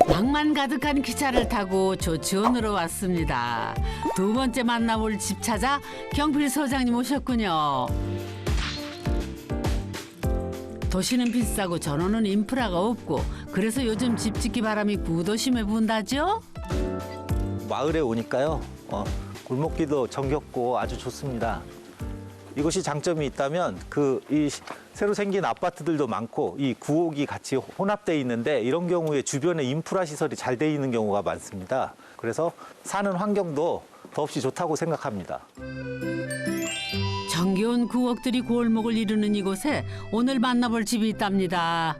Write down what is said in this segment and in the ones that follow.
낭만 가득한 기차를 타고 조치원으로 왔습니다. 두 번째 만나볼 집 찾아 경필 소장님 오셨군요. 도시는 비싸고 전원은 인프라가 없고 그래서 요즘 집 짓기 바람이 구도심에 분다죠? 마을에 오니까요. 골목길도 정겹고 아주 좋습니다. 이곳이 장점이 있다면 이 새로 생긴 아파트들도 많고 이 구옥이 같이 혼합돼 있는데 이런 경우에 주변에 인프라 시설이 잘 돼 있는 경우가 많습니다. 그래서 사는 환경도 더없이 좋다고 생각합니다. 정겨운 구옥들이 골목을 이루는 이곳에 오늘 만나볼 집이 있답니다.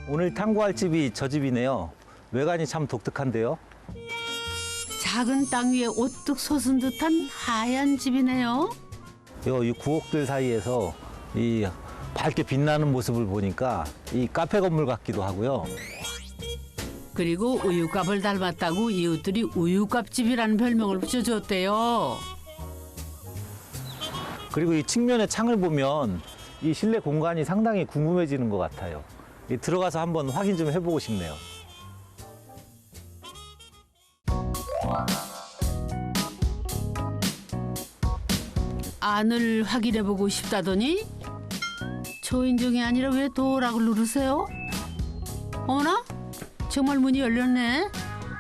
오늘 탐구할 집이 저 집이네요. 외관이 참 독특한데요. 작은 땅 위에 오뚝 솟은 듯한 하얀 집이네요. 이 구옥들 사이에서 이 밝게 빛나는 모습을 보니까 이 카페 건물 같기도 하고요. 그리고 우유값을 닮았다고 이웃들이 우유값집이라는 별명을 붙여줬대요. 그리고 이 측면의 창을 보면 이 실내 공간이 상당히 궁금해지는 것 같아요. 들어가서 한번 확인 좀 해보고 싶네요. 안을 확인해보고 싶다더니 초인종이 아니라 왜 도어락을 누르세요? 어머나? 정말 문이 열렸네.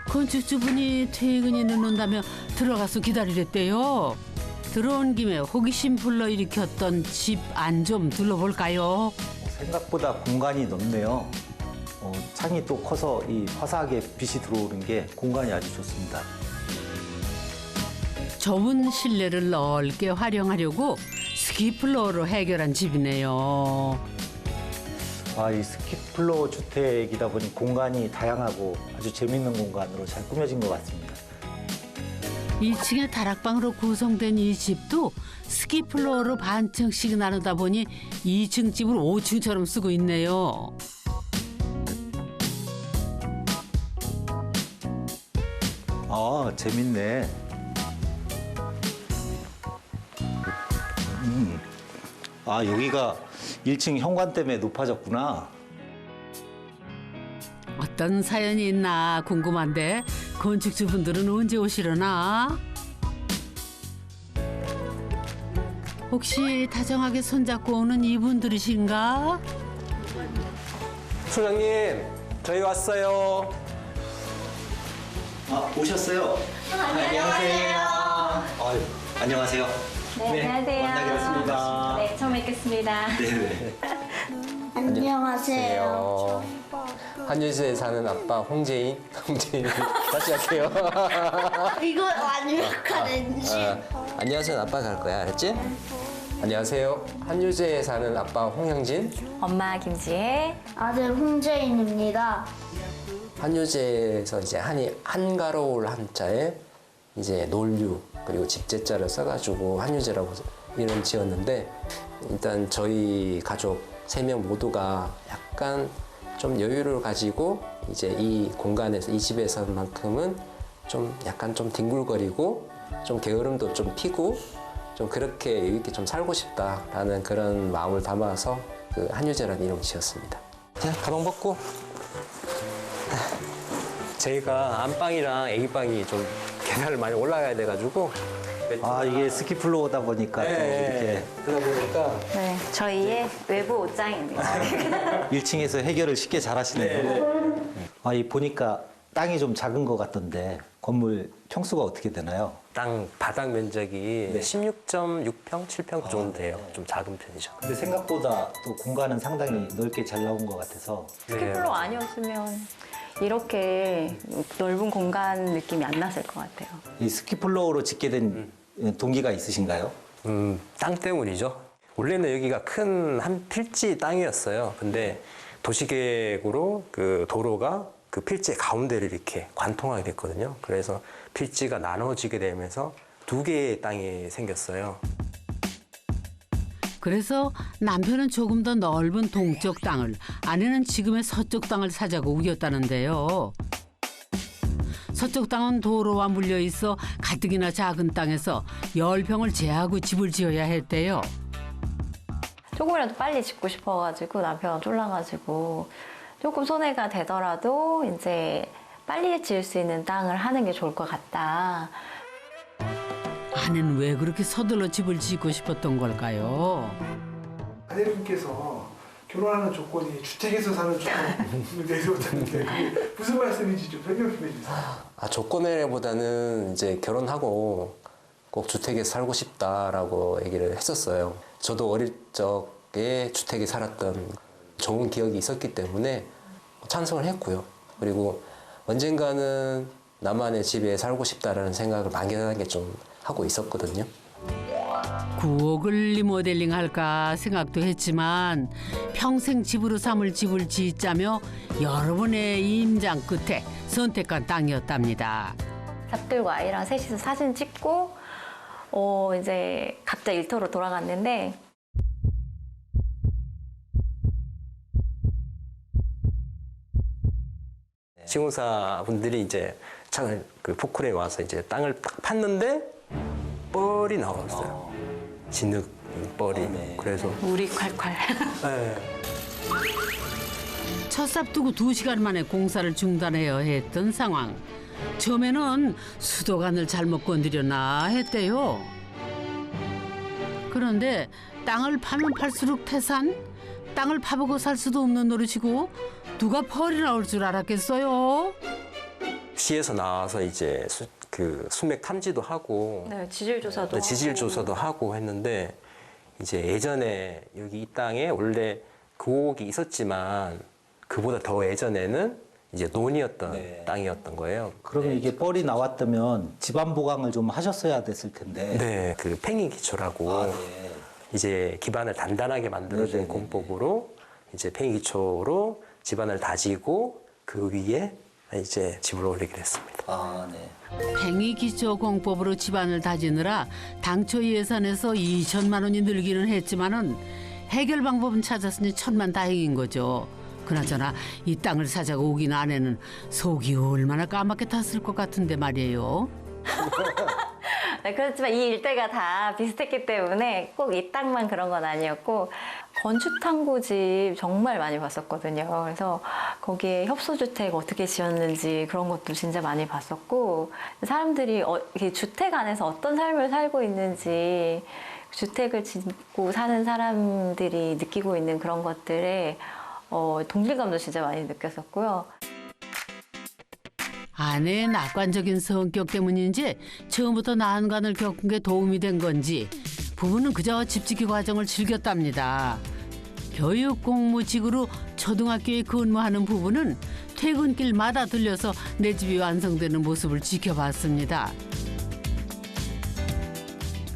건축주분이 퇴근이 늦는다며 들어가서 기다리랬대요. 들어온 김에 호기심 불러일으켰던 집 안 좀 둘러볼까요? 생각보다 공간이 넓네요. 창이 또 커서 이 화사하게 빛이 들어오는 게 공간이 아주 좋습니다. 좁은 실내를 넓게 활용하려고 스키플로어로 해결한 집이네요. 이 스키플로어 주택이다 보니 공간이 다양하고 아주 재밌는 공간으로 잘 꾸며진 것 같습니다. 2층의 다락방으로 구성된 이 집도 스키플로어로 반층씩 나누다 보니 2층 집을 5층처럼 쓰고 있네요. 재밌네. 여기가 1층 현관 때문에 높아졌구나. 어떤 사연이 있나 궁금한데 건축주분들은 언제 오시려나? 혹시 다정하게 손잡고 오는 이분들이신가? 소장님, 저희 왔어요. 오셨어요? 안녕하세요. 안녕하세요. 네, 안녕하세요. 만나게 됐습니다. 네, 처음 뵙겠습니다. 네네. 안녕하세요. 한유지에 사는 아빠 홍재인. 홍재인. 다시 할게요. 이거 완벽하는지. 안녕하세요. 아빠 갈 거야. 알았지? 안녕하세요. 한유지에 사는 아빠 홍형진. 엄마 김지혜. 아들 홍재인입니다. 한유제에서 이제 한가로울 한자에 이제 놀유 그리고 집제자를 써가지고 한유제라고 이름 지었는데 일단 저희 가족 3명 모두가 약간 좀 여유를 가지고 이제 이 공간에서 이 집에서만큼은 좀 약간 좀 뒹굴거리고 좀 게으름도 좀 피고 좀 그렇게 이렇게 좀 살고 싶다라는 그런 마음을 담아서 그 한유제라는 이름을 지었습니다. 자, 가방 벗고. 저희가 안방이랑 애기방이 좀 계단을 많이 올라가야 돼가지고 이게 스키플로어다 보니까 또 이렇게 그러다 보니까 네, 저희의 외부 옷장입니다. 1층에서 해결을 쉽게 잘 하시네요. 이 보니까 땅이 좀 작은 것 같던데 건물 평수가 어떻게 되나요? 땅 바닥 면적이 네. 16.6평, 7평 정도 돼요. 좀 작은 편이죠. 근데 생각보다 또 공간은 상당히 넓게 잘 나온 것 같아서 스키플로 아니었으면 이렇게 넓은 공간 느낌이 안 났을 것 같아요. 이 스키플로어로 짓게 된 동기가 있으신가요? 땅 때문이죠. 원래는 여기가 큰 한 필지 땅이었어요. 근데 도시계획으로 그 도로가 그 필지 가운데를 이렇게 관통하게 됐거든요. 그래서 필지가 나눠지게 되면서 2개의 땅이 생겼어요. 그래서 남편은 조금 더 넓은 동쪽 땅을, 아내는 지금의 서쪽 땅을 사자고 우겼다는데요. 서쪽 땅은 도로와 물려 있어 가뜩이나 작은 땅에서 10평을 제하고 집을 지어야 했대요. 조금이라도 빨리 짓고 싶어가지고 남편 쫄라가지고 조금 손해가 되더라도 이제 빨리 지을 수 있는 땅을 하는 게 좋을 것 같다. 아내는 왜 그렇게 서둘러 집을 짓고 싶었던 걸까요? 아내분께서 결혼하는 조건이 주택에서 사는 조건을 내세웠다는데 그게 무슨 말씀인지 좀 설명 좀 해주세요. 조건이라기보다는 이제 결혼하고 꼭 주택에서 살고 싶다라고 얘기를 했었어요. 저도 어릴 적에 주택에 살았던 좋은 기억이 있었기 때문에 찬성을 했고요. 그리고 언젠가는 나만의 집에 살고 싶다라는 생각을 막연하게 좀 하고 있었거든요. 9억을 리모델링 할까 생각도 했지만 평생 집으로 삼을 집을 짓자며 여러 번의 임장 끝에 선택한 땅이었답니다. 잡들과 아이랑 셋이서 사진 찍고 이제 각자 일터로 돌아갔는데 시공사 분들이 이제 창을 그 포크레인 와서 이제 땅을 딱 팠는데 뻘이 나왔어요. 진흙 뻘이. 그래서 물이 콸콸. 네. 첫삽 두고 2시간 만에 공사를 중단해야 했던 상황. 처음에는 수도관을 잘못 건드렸나 했대요. 그런데 땅을 파면 팔수록 태산? 땅을 파보고 살 수도 없는 노릇이고 누가 펄이 나올 줄 알았겠어요? 시에서 나와서 이제 수맥 탐지도 하고 네, 지질 조사도 네, 지질 조사도 하고 했는데 이제 예전에 여기 이 땅에 원래 고옥이 있었지만 그보다 더 예전에는 이제 논이었던 땅이었던 거예요. 그러면 이게 뻘이 나왔다면 집안 보강을 좀 하셨어야 됐을 텐데. 네, 그 팽이 기초라고 이제 기반을 단단하게 만들어주는 공법으로 이제 팽이 기초로 집안을 다지고 그 위에 이제 집을 올리게 됐습니다. 팽이 기초 공법으로 집안을 다지느라 당초 예산에서 2천만 원이 늘기는 했지만은 해결 방법은 찾았으니 천만다행인 거죠. 그나저나 이 땅을 사자고 오긴 아내는 속이 얼마나 까맣게 탔을 것 같은데 말이에요. 네, 그렇지만 이 일대가 다 비슷했기 때문에 꼭 이 땅만 그런 건 아니었고 건축탐구집 정말 많이 봤었거든요. 그래서 거기에 협소주택 어떻게 지었는지 그런 것도 진짜 많이 봤었고 사람들이 이렇게 주택 안에서 어떤 삶을 살고 있는지 주택을 짓고 사는 사람들이 느끼고 있는 그런 것들에 동질감도 진짜 많이 느꼈었고요. 아내의 낙관적인 성격 때문인지 처음부터 난관을 겪은 게 도움이 된 건지 부부는 그저 집짓기 과정을 즐겼답니다. 교육 공무직으로 초등학교에 근무하는 부부는 퇴근길마다 들려서 내 집이 완성되는 모습을 지켜봤습니다.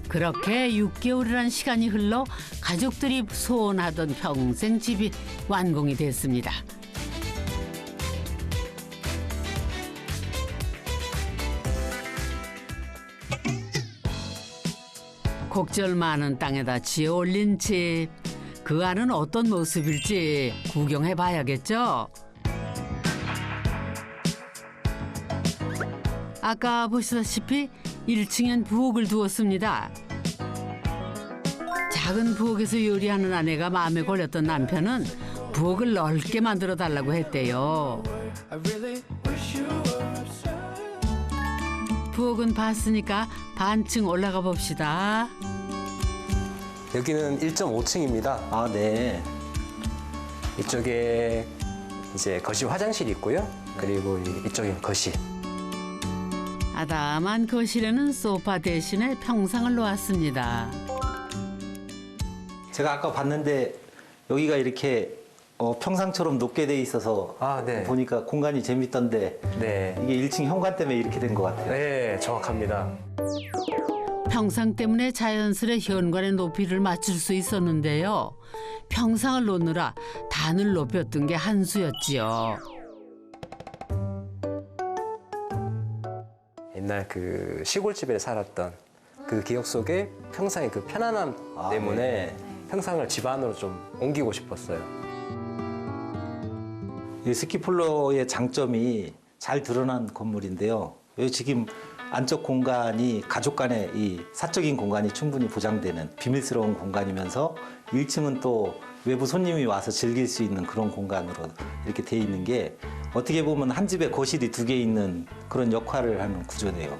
그렇게 6개월이란 시간이 흘러 가족들이 소원하던 평생 집이 완공이 됐습니다. 곡절 많은 땅에다 지어 올린 집. 그 안은 어떤 모습일지 구경해 봐야겠죠? 아까 보시다시피 1층엔 부엌을 두었습니다. 작은 부엌에서 요리하는 아내가 마음에 걸렸던 남편은 부엌을 넓게 만들어 달라고 했대요. 부엌은 봤으니까 반층 올라가 봅시다. 여기는 1.5층입니다. 아, 네. 이쪽에 이제 거실 화장실이 있고요. 그리고 이쪽에 거실. 아담한 거실에는 소파 대신에 평상을 놓았습니다. 제가 아까 봤는데 여기가 이렇게 평상처럼 높게 돼 있어서 네. 보니까 공간이 재밌던데 네. 이게 1층 현관 때문에 이렇게 된 것 같아요. 네, 정확합니다. 평상 때문에 자연스레 현관의 높이를 맞출 수 있었는데요. 평상을 놓느라 단을 높였던 게 한 수였지요. 옛날 그 시골집에 살았던 그 기억 속에 평상의 그 편안함 때문에 평상을 집 안으로 좀 옮기고 싶었어요. 이 스키플로의 장점이 잘 드러난 건물인데요. 여기 지금 안쪽 공간이 가족 간의 이 사적인 공간이 충분히 보장되는 비밀스러운 공간이면서 1층은 또 외부 손님이 와서 즐길 수 있는 그런 공간으로 이렇게 돼 있는 게 어떻게 보면 한 집에 거실이 2개 있는 그런 역할을 하는 구조네요.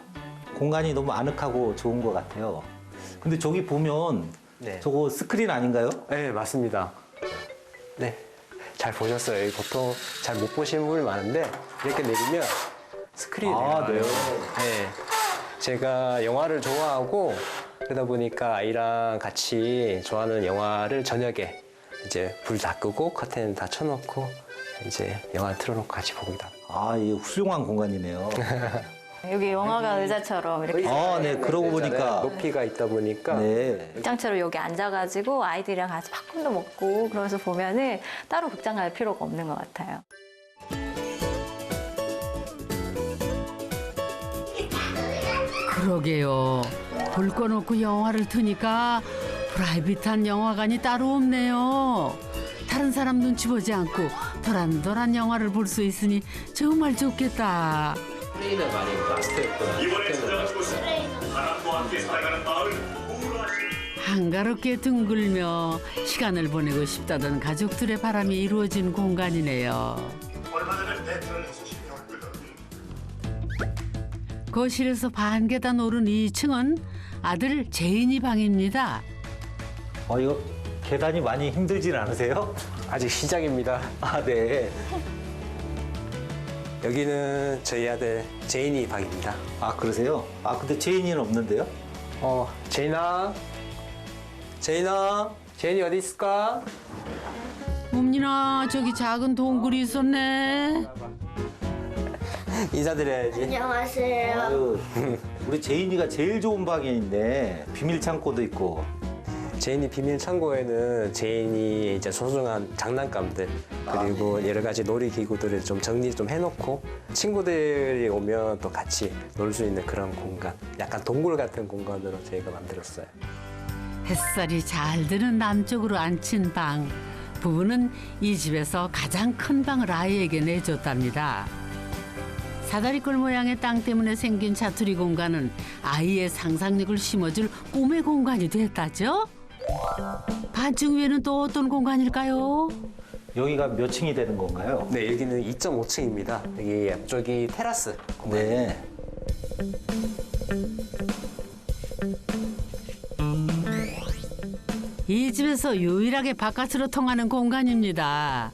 공간이 너무 아늑하고 좋은 것 같아요. 근데 저기 보면 네. 저거 스크린 아닌가요? 네, 맞습니다. 네, 잘 보셨어요. 보통 잘 못 보시는 분이 많은데 이렇게 내리면 스크린이 아, 내려와요. 네. 네, 제가 영화를 좋아하고 그러다 보니까 아이랑 같이 좋아하는 영화를 저녁에 이제 불 다 끄고 커튼 다 쳐놓고 이제 영화 틀어놓고 같이 봅니다. 아, 이 훌륭한 공간이네요. 여기 영화관 의자처럼 이렇게 아, 네. 그러고 보니까 높이가 있다 보니까 네. 극장처럼 여기 앉아가지고 아이들이랑 같이 팝콘도 먹고 그러면서 보면은 따로 극장 갈 필요가 없는 것 같아요. 그러게요. 불 꺼놓고 영화를 트니까 프라이빗한 영화관이 따로 없네요. 다른 사람 눈치 보지 않고 도란도란 영화를 볼 수 있으니 정말 좋겠다. 스크린은 많이 마스터였구나. 이번에 찾아간 곳은 바람과 함께 살아가는 마을 우라시. 한가롭게 둥글며 시간을 보내고 싶다던 가족들의 바람이 이루어진 공간이네요. 얼마 전에 베트남에서 실패했거든. 거실에서 반 계단 오른 2층은 아들 제인이 방입니다. 이거 계단이 많이 힘들진 않으세요? 아직 시작입니다. 아, 네. 여기는 저희 아들 제인이 방입니다. 아, 그러세요? 아, 근데 제인이는 없는데요? 제인아, 제인이 어디 있을까? 옴니나 저기 작은 동굴이 있었네. 인사드려야지. 안녕하세요. 아유, 우리 제인이가 제일 좋은 방에 있네. 비밀 창고도 있고. 제인이 비밀 창고에는 제인이 이제 소중한 장난감들 그리고 여러 가지 놀이기구들을 좀 정리 좀 해놓고 친구들이 오면 또 같이 놀 수 있는 그런 공간, 약간 동굴 같은 공간으로 저희가 만들었어요. 햇살이 잘 드는 남쪽으로 앉힌 방. 부부는 이 집에서 가장 큰 방을 아이에게 내줬답니다. 사다리꼴 모양의 땅 때문에 생긴 자투리 공간은 아이의 상상력을 심어줄 꿈의 공간이 됐다죠? 반층 위에는 또 어떤 공간일까요? 여기가 몇 층이 되는 건가요? 네, 여기는 2.5층입니다. 여기 앞쪽이 테라스 공간. 네. 이 집에서 유일하게 바깥으로 통하는 공간입니다.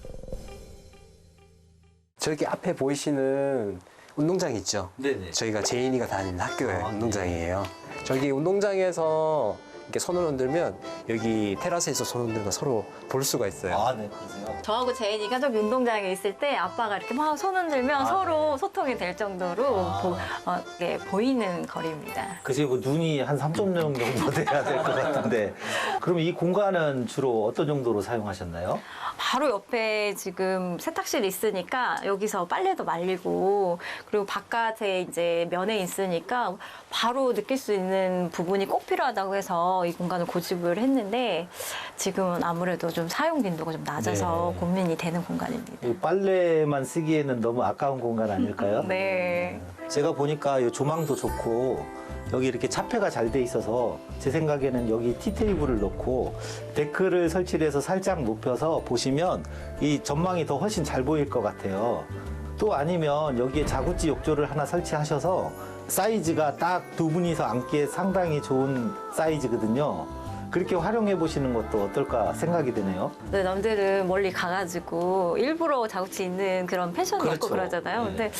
저기 앞에 보이시는 운동장 있죠? 네네. 저희가 제인이가 다니는 학교예요. 운동장이에요. 저기 운동장에서 이렇게 손을 흔들면 여기 테라스에서 손 흔들면 거 서로 볼 수가 있어요. 아, 네, 그러세요? 저하고 제인이가 저기 운동장에 있을 때 아빠가 이렇게 막 손 흔들면 서로 소통이 될 정도로 예, 보이는 거리입니다. 그치, 뭐 눈이 한 3점 정도 돼야 될 것 같은데. 그럼 이 공간은 주로 어떤 정도로 사용하셨나요? 바로 옆에 지금 세탁실이 있으니까 여기서 빨래도 말리고 그리고 바깥에 이제 면에 있으니까 바로 느낄 수 있는 부분이 꼭 필요하다고 해서 이 공간을 고집을 했는데 지금은 아무래도 좀 사용 빈도가 좀 낮아서 네. 고민이 되는 공간입니다. 이 빨래만 쓰기에는 너무 아까운 공간 아닐까요? 네. 제가 보니까 이 조망도 좋고 여기 이렇게 차폐가 잘 돼 있어서 제 생각에는 여기 티테이블을 놓고 데크를 설치를 해서 살짝 높여서 보시면 이 전망이 더 훨씬 잘 보일 것 같아요. 또 아니면 여기에 자구지 욕조를 하나 설치하셔서 사이즈가 딱 2분이서 앉기에 상당히 좋은 사이즈거든요. 그렇게 활용해 보시는 것도 어떨까 생각이 드네요. 네, 남들은 멀리 가가지고 일부러 자국지 있는 그런 패션이 그렇죠. 있고 그러잖아요. 네. 근데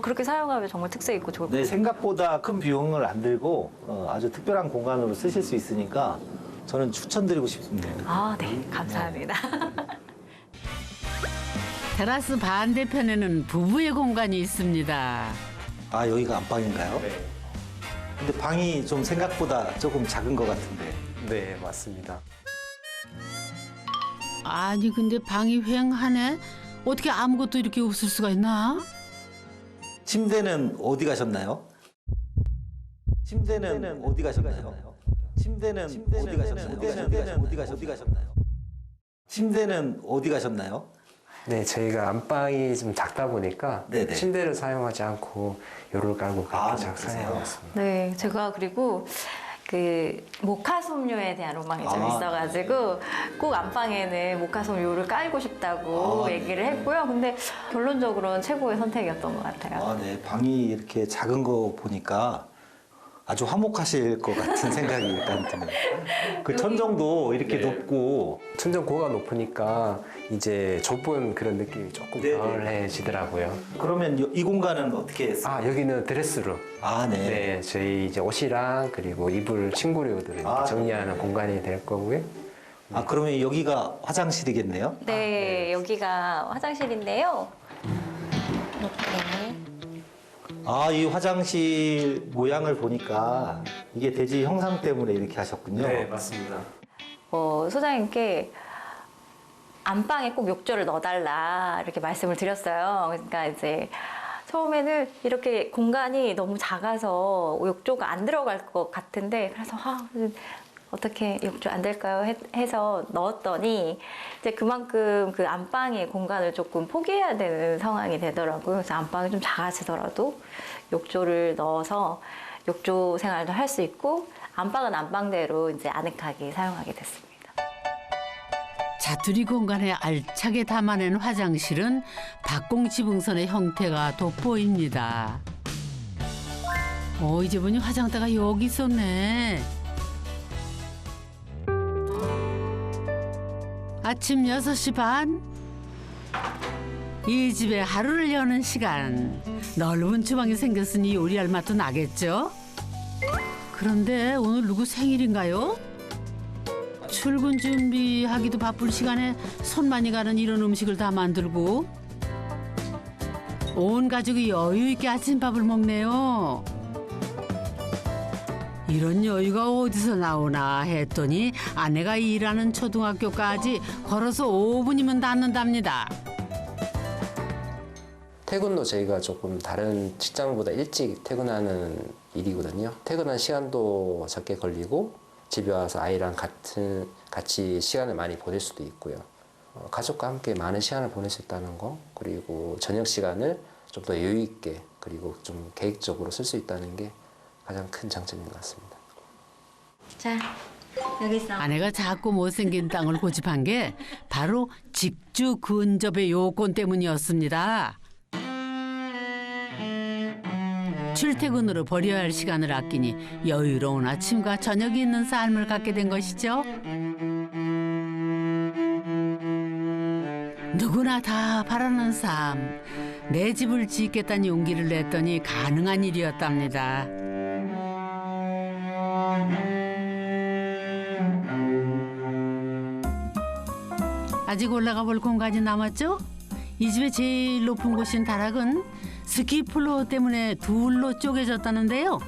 그렇게 사용하면 정말 특색 있고 좋을 것 네, 같아요. 생각보다 큰 비용을 안 들고 아주 특별한 공간으로 쓰실 수 있으니까 저는 추천드리고 싶습니다. 아, 네. 감사합니다. 테라스 반대편에는 부부의 공간이 있습니다. 아, 여기가 안방인가요? 네. 근데 방이 좀 생각보다 조금 작은 것 같은데. 네, 맞습니다. 아니 근데 방이 휑하네. 어떻게 아무것도 이렇게 없을 수가 있나? 침대는 어디 가셨나요? 침대는 어디 가셨나요? 침대는 어디 가셨나요? 침대는 어디 가셨나요? 네, 저희가 안방이 좀 작다 보니까 네네. 침대를 사용하지 않고 요를 깔고 아, 그렇게 그러세요? 사용하고 있습니다. 네, 제가 그리고 그 모카솜료에 대한 로망이 좀 있어가지고 꼭 안방에는 모카솜료를 깔고 싶다고 얘기를 했고요. 근데 결론적으로는 최고의 선택이었던 것 같아요. 아, 네. 방이 이렇게 작은 거 보니까 아주 화목하실 것 같은 생각이 일단 드네요. 그 천정도 이렇게 높고. 천정고가 높으니까 이제 좁은 그런 느낌이 조금 네네. 덜해지더라고요. 그러면 이 공간은 어떻게 했어요? 아, 여기는 드레스룸. 아, 네. 네, 저희 이제 옷이랑 그리고 이불 침구류들을 이렇게 정리하는 공간이 될 거고요. 아, 그러면 여기가 화장실이겠네요? 네, 여기가 화장실인데요. 이렇게. 아, 이 화장실 모양을 보니까 이게 돼지 형상 때문에 이렇게 하셨군요. 네, 맞습니다. 소장님께 안방에 꼭 욕조를 넣어달라 이렇게 말씀을 드렸어요. 그러니까 이제 처음에는 이렇게 공간이 너무 작아서 욕조가 안 들어갈 것 같은데 그래서 어떻게 욕조 안 될까요? 해서 넣었더니 이제 그만큼 그 안방의 공간을 조금 포기해야 되는 상황이 되더라고요. 그래서 안방이 좀 작아지더라도 욕조를 넣어서 욕조 생활도 할 수 있고 안방은 안방대로 이제 아늑하게 사용하게 됐습니다. 자투리 공간에 알차게 담아낸 화장실은 박공지붕선의 형태가 돋보입니다. 이제 보니 화장대가 여기 있었네. 아침 6시 반. 이 집에 하루를 여는 시간. 넓은 주방이 생겼으니 요리할 맛도 나겠죠? 그런데 오늘 누구 생일인가요? 출근 준비하기도 바쁠 시간에 손 많이 가는 이런 음식을 다 만들고 온 가족이 여유 있게 아침밥을 먹네요. 이런 여유가 어디서 나오나 했더니 아내가 일하는 초등학교까지 걸어서 5분이면 닿는답니다. 퇴근도 저희가 조금 다른 직장보다 일찍 퇴근하는 일이거든요. 퇴근한 시간도 적게 걸리고 집에 와서 아이랑 같이 시간을 많이 보낼 수도 있고요. 가족과 함께 많은 시간을 보낼 수 있다는 거, 그리고 저녁 시간을 좀 더 여유 있게 그리고 좀 계획적으로 쓸 수 있다는 게 가장 큰 장점인 것 같습니다. 자, 여기 있어. 아내가 작고 못생긴 땅을 고집한 게 바로 직주 근접의 요건 때문이었습니다. 출퇴근으로 버려야 할 시간을 아끼니 여유로운 아침과 저녁이 있는 삶을 갖게 된 것이죠. 누구나 다 바라는 삶. 내 집을 짓겠다는 용기를 냈더니 가능한 일이었답니다. 아직 올라가 볼 공간이 남았죠? 이 집의 제일 높은 곳인 다락은 스키 플로어 때문에 둘로 쪼개졌다는데요.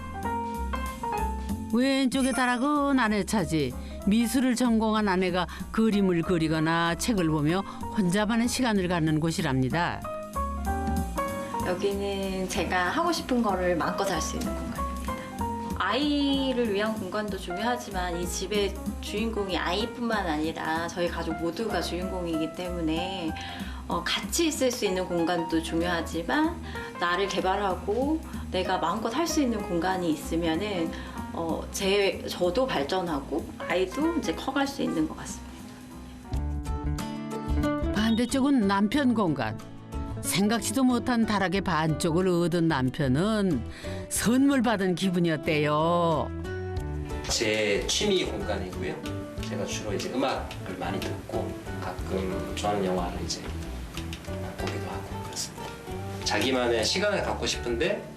왼쪽의 다락은 아내 차지. 미술을 전공한 아내가 그림을 그리거나 책을 보며 혼자만의 시간을 갖는 곳이랍니다. 여기는 제가 하고 싶은 거를 마음껏 할 수 있는 공간입니다. 아이를 위한 공간도 중요하지만 이 집의 주인공이 아이뿐만 아니라 저희 가족 모두가 주인공이기 때문에 같이 있을 수 있는 공간도 중요하지만 나를 개발하고 내가 마음껏 할 수 있는 공간이 있으면은 저도 발전하고 아이도 이제 커갈 수 있는 것 같습니다. 반대쪽은 남편 공간. 생각지도 못한 다락의 반쪽을 얻은 남편은 선물 받은 기분이었대요. 제 취미 공간이고요. 제가 주로 이제 음악을 많이 듣고 가끔 좋아하는 영화를 이제 보기도 하고 그렇습니다. 자기만의 시간을 갖고 싶은데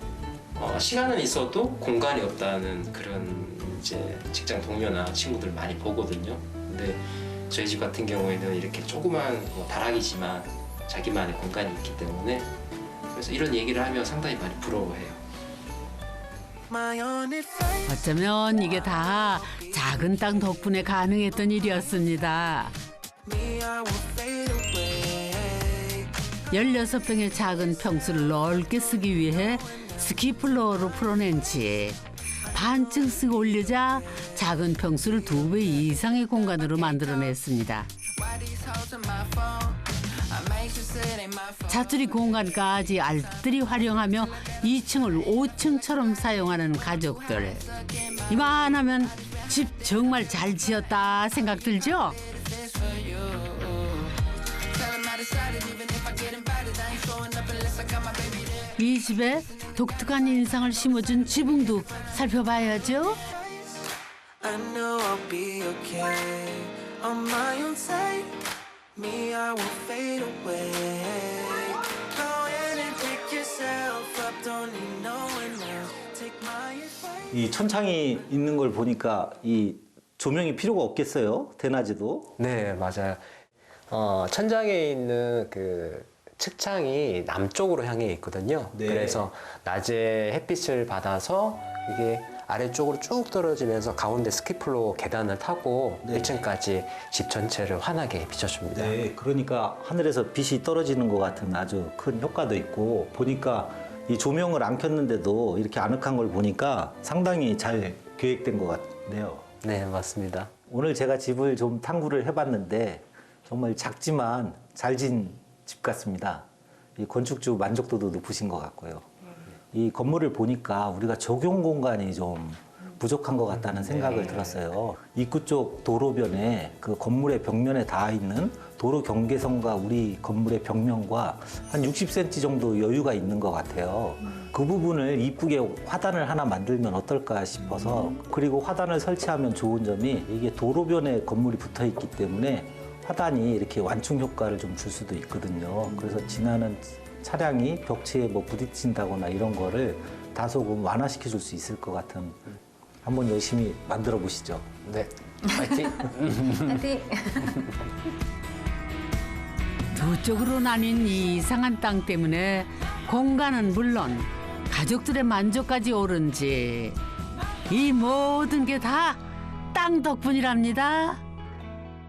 시간은 있어도 공간이 없다는 그런 이제 직장 동료나 친구들 많이 보거든요. 근데 저희 집 같은 경우에는 이렇게 조그만 다락이지만 자기만의 공간이 있기 때문에 그래서 이런 얘기를 하면 상당히 많이 부러워해요. 어쩌면 이게 다 작은 땅 덕분에 가능했던 일이었습니다. 16평의 작은 평수를 넓게 쓰기 위해 스키 플로어로 풀어낸 집. 반층 쓰고 올리자 작은 평수를 2배 이상의 공간으로 만들어냈습니다. 자투리 공간까지 알뜰히 활용하며 2층을 5층처럼 사용하는 가족들. 이만하면 집 정말 잘 지었다 생각 들죠? 이 집에 독특한 인상을 심어준 지붕도 살펴봐야죠. I know I'll be okay on my own side. Me, I will fade away. Go ahead and pick yourself up. Don't need no one else. Take my advice. 이 천창이 있는 걸 보니까 이 조명이 필요가 없겠어요? 대낮에도. 네, 맞아요. 천장에 있는 그 측창이 남쪽으로 향해 있거든요. 네. 그래서 낮에 햇빛을 받아서 이게 아래쪽으로 쭉 떨어지면서 가운데 스키플로 계단을 타고 네. 1층까지 집 전체를 환하게 비춰줍니다. 네, 그러니까 하늘에서 빛이 떨어지는 것 같은 아주 큰 효과도 있고, 보니까 이 조명을 안 켰는데도 이렇게 아늑한 걸 보니까 상당히 잘 계획된 것 같네요. 네, 맞습니다. 오늘 제가 집을 좀 탐구를 해봤는데 정말 작지만 잘 진 집 같습니다. 이 건축주 만족도도 높으신 것 같고요. 이 건물을 보니까 우리가 적용 공간이 좀 부족한 것 같다는 생각을 들었어요. 입구 쪽 도로변에 그 건물의 벽면에 닿아 있는 도로 경계선과 우리 건물의 벽면과 한 60cm 정도 여유가 있는 것 같아요. 그 부분을 이쁘게 화단을 하나 만들면 어떨까 싶어서, 그리고 화단을 설치하면 좋은 점이 이게 도로변에 건물이 붙어 있기 때문에 화단이 이렇게 완충 효과를 좀 줄 수도 있거든요. 그래서 지나는 차량이 벽체에 뭐 부딪힌다거나 이런 거를 다소금 완화시켜 줄 수 있을 것 같은, 한번 열심히 만들어 보시죠. 네, 파이팅! 파이팅! 두 쪽으로 나뉜 이 이상한 땅 때문에 공간은 물론 가족들의 만족까지 오른지 이 모든 게 다 땅 덕분이랍니다.